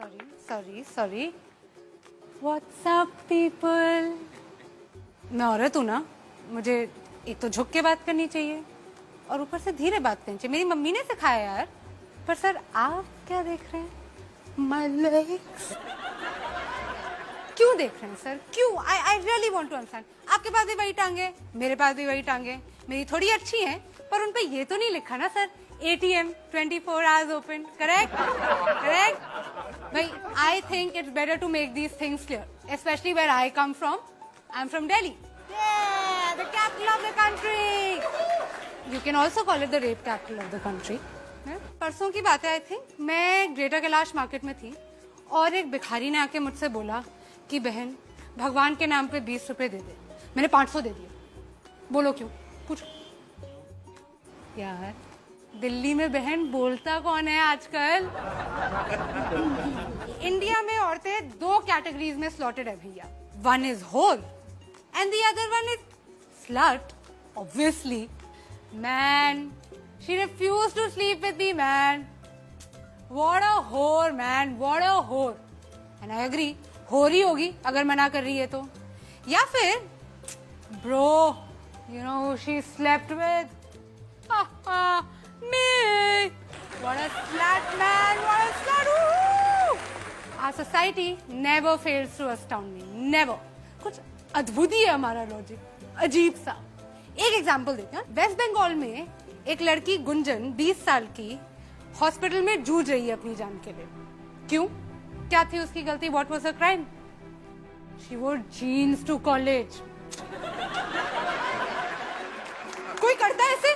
Sorry what's up people. मैं औरत हूँ ना, मुझे एक तो झुक के बात करनी चाहिए और ऊपर से धीरे बात करनी चाहिए। मेरी मम्मी ने सिखाया यार। पर सर आप क्या देख रहे हैं? माय लेग्स क्यों देख रहे हैं सर? क्यों? I really want to understand. आपके पास भी वही टांगे, मेरे पास भी वही टांगे। मेरी थोड़ी अच्छी हैं, पर उन पे ये तो नहीं लिखा ना sir ATM 24 hours open, correct? भाई, I think it's better to make these things clear, especially where I come from. I'm from Delhi. Yeah, the capital of the country. You can also call it the rape capital of the country. परसों की बात है, I think. मैं greater Kailash market में थी और एक भिखारी ने आके मुझसे बोला कि बहन भगवान के नाम पे 20 रुपए दे दे। मैंने 500 दे दिए। बोलो क्यों? पूछो। यार दिल्ली में बहन बोलता कौन है आजकल? इंडिया में औरतें 2 कैटेगरीज में स्लॉटेड है भैया। One is hole and the other one is slut. Obviously man, she refuse to sleep with me man. What a whore man, what a होर। एंड आई एग्री, होर ही होगी अगर मना कर रही है तो। या फिर bro, you know who she slept with? Me! What a slut, man! What a slut! Woo! Our society never fails to astound me. Never. कुछ अद्भुत ही है हमारा लॉजिक, अजीब सा। एक एग्जांपल देते हैं। वेस्ट बंगाल में एक लड़की गुंजन 20 साल की हॉस्पिटल में जूझ रही है अपनी जान के लिए। क्यों? क्या थी उसकी गलती? What was her crime? She wore jeans to college. कोई करता है ऐसे?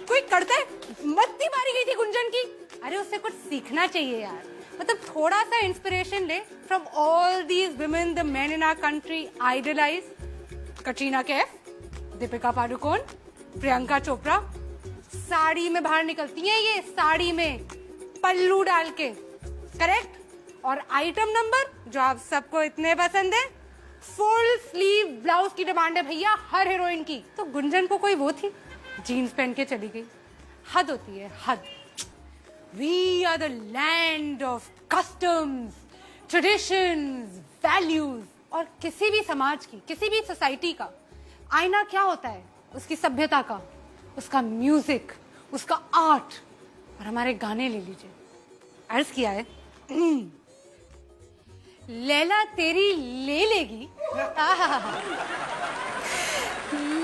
कोई करता है? मत्ती मारी गई थी गुंजन की। अरे उससे कुछ सीखना चाहिए यार। मतलब थोड़ा सा इंस्पिरेशन ले from all these women the men in our country idolise. Katrina Kaif, Deepika Padukone, Priyanka Chopra sari में बाहर निकलती हैं, ये साड़ी में पल्लू डाल के, करेक्ट? और आइटम नंबर जो आप सबको इतने पसंद है, फुल स्लीव ब्लाउज की डिमांड है भैया हर हीरोइन की। तो गुंजन को कोई वो थी, जीन्स पहन के चली गई। हद होती है, हद। We are the land of customs, traditions, values. और किसी भी समाज की, किसी भी सोसाइटी का आईना क्या होता है? उसकी सभ्यता का, उसका म्यूजिक, उसका आर्ट। और हमारे गाने ले लीजिए, अर्ज किया है लैला तेरी ले लेगी,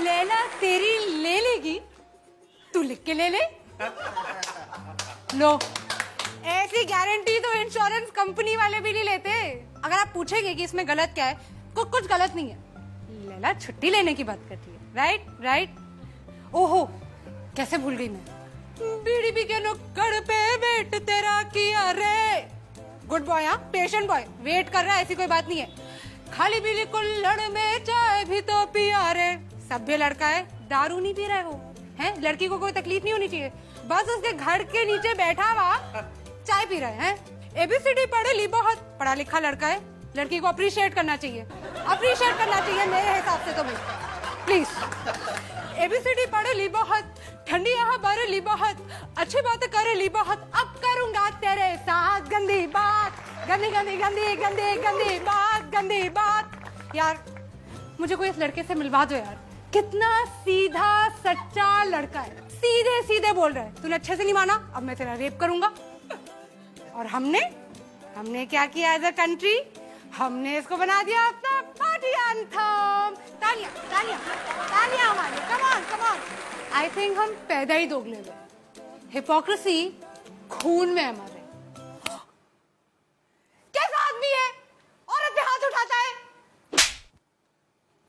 लैला तेरी ले लेगी, तू लिख के ले ले। लो, ऐसी गारंटी तो इंश्योरेंस कंपनी वाले भी नहीं लेते। अगर आप पूछेंगे कि इसमें गलत क्या है, कुछ गलत नहीं है। लैला छुट्टी लेने की बात करती है, राइट। ओहो, कैसे भूल गई मैं। बीड़ी के नुक्कड़ पे वेट तेरा किया रे। गुड बॉय, हाँ, पेशेंट बॉय, वेट कर रहा है, ऐसी कोई बात नहीं है। खाली पीली कुल्हड़ में चाय भी तो पिया रे। सभ्य लड़का है, दारू नहीं पी रहा है वो, है? लड़की को कोई तकलीफ नहीं होनी चाहिए, बस उसके घर के नीचे बैठा हुआ चाय पी रहा है। ABCD पढ़े ली बहुत, पढ़ा लिखा लड़का है, लड़की को अप्रिशिएट करना चाहिए, अप्रिशिएट करना चाहिए मेरे हिसाब से तो भाई, प्लीज। ABCD पढ़े ली बहुत, ठंडी यहाँ बारे ली बहुत, अच्छी बातें करे ली बहुत, अब करूंगा तेरे साथ गंदी बात, गंदी गंदी गंदी गंदी गंदी बात, गंदी बात। यार मुझे कोई इस लड़के से मिलवा दो यार, कितना सीधा सच्चा लड़का है, सीधे सीधे बोल रहा है। तूने अच्छे से नहीं माना, अब मैं तेरा रेप करूंगा। और हमने क्या किया एज अ कंट्री? हमने इसको बना दिया अपना पार्टी एंथम। तालियां तालियां तालियां हमारे, कम ऑन। आई थिंक हम पैदा ही दोगले हुए। हिपोक्रेसी खून में हमारे। कैसा आदमी है? औरत पे हाथ उठाता है।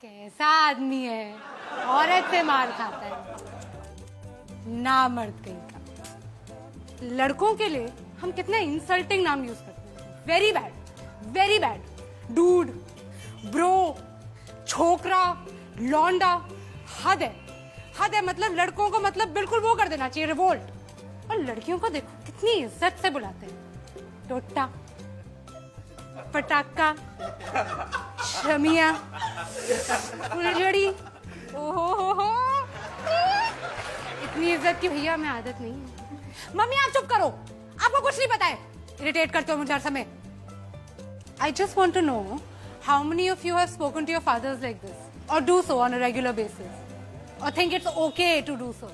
कैसा आदमी है? औरत से मार खाता है। ना मर्द कहीं का। लड़कों के लिए हम कितने इंसल्टिंग नाम यूज करते हैं। Very bad. डूड, ब्रो, छोकरा, लौंडा। हद है। मतलब लड़कों को मतलब बिल्कुल वो कर देना चाहिए, रिवोल्ट। और लड़कियों को देखो कितनी इज्जत से बुलाते हैं। टोटा, पटाखा, शमिया, फुलझड़ी। ओहो, इतनी इज्जत की भैया हमें आदत नहीं है। मम्मी आप चुप करो, आपको कुछ नहीं पता है। इरिटेट करते हो मुझे हर समय। I just want to know how many of you have spoken to your fathers like this, or do so on a regular basis, or think it's okay to do so.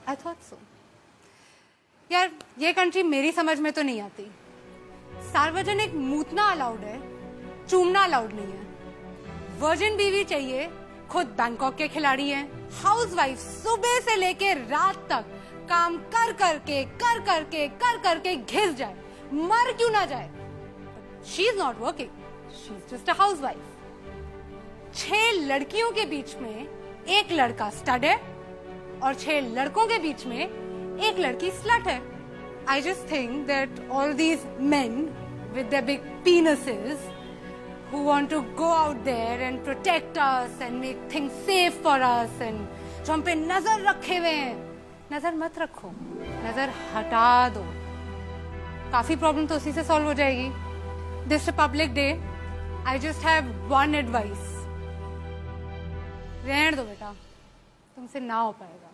I thought so. यार ये country मेरी समझ में तो नहीं आती. सार्वजनिक मूतना allowed है, चूमना अलाउड नहीं है. वर्जिन बीवी चाहिए, खुद बैंकॉक के खिलाड़ी हैं. हाउसवाइफ सुबह से लेके रात तक काम कर करके घिस जाए, मर क्यों ना जाए. She is not working, she is just a housewife. 6 लड़कियों के बीच में एक लड़का स्टड है और 6 लड़कों के बीच में एक लड़की स्लट है. I just think that all these men with their big penises who want to go out there and protect us and make things safe for us and जो हम पे नजर रखे हुए हैं, नजर मत रखो, नजर हटा दो. काफी प्रॉब्लम तो उसी से सॉल्व हो जाएगी. This Republic Day, I just have one advice. रहने दो बेटा, तुमसे ना हो पाएगा.